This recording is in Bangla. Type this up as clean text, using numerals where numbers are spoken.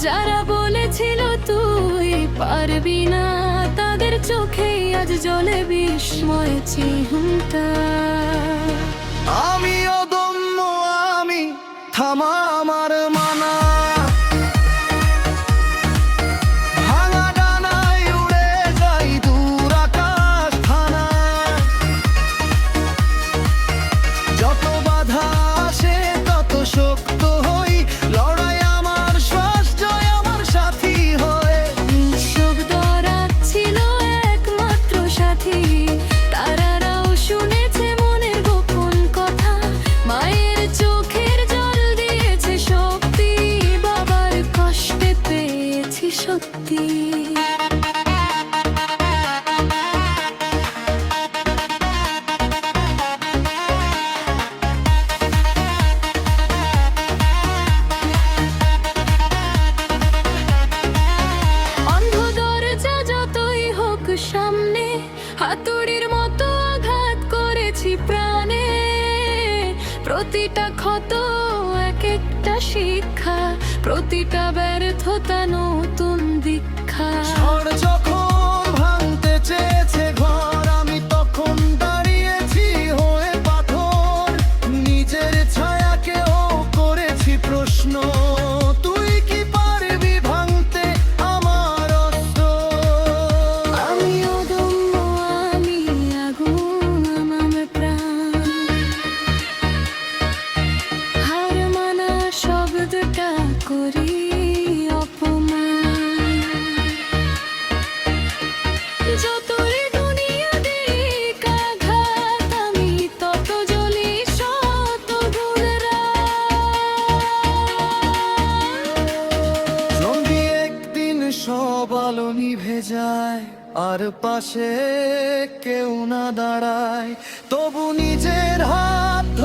যারা বলেছিল তুই পারবি না, তাদের চোখেই আজ জ্বলে বিস্ময় চিন্তা। আমি অদম্য, আমি থামা আমার মানা, ভাঙা ডানায় উড়ে যাই দূর আকাশ থানা। যত বাধা আসে তত শক্ত হই, লড়াই আমার শ্বাস, জয় আমার সাথী হয়। শব্দরা ছিল একমাত্র সাথী, তারারাও শুনেছে মনের গোপন কথা। মায়ের চোখের জল দিয়েছে শক্তি, বাবার কষ্টে পেয়েছি সত্যি। অন্ধ দরজা যতই হোক সামনে, হাতুড়ির মতো আঘাত করেছি প্রাণে। প্রতিটা ক্ষত এক একটা শিক্ষা, প্রতিটা ব্যর্থতা নতুন দীক্ষা। ঝড় যখন ভাঙতে চেয়েছে ঘর, আমি তখন দাঁড়িয়েছি হয়ে পাথর। নিজের ছায়াকেও করেছি প্রশ্ন, তুই কি পারবি ভাঙতে আমার অস্ত্র? আমি অদম্য, আমি আগুন, আমার প্রাণ। হার মানা শব্দটা করি অপমান। যতই দুনিয়া দিক আঘাত, আমি তত জ্বলি শত গুণরা। যদি একদিন সব আলো নিভে যায়, আর পাশে কেউ না দাঁড়ায়, তবু নিজের হাত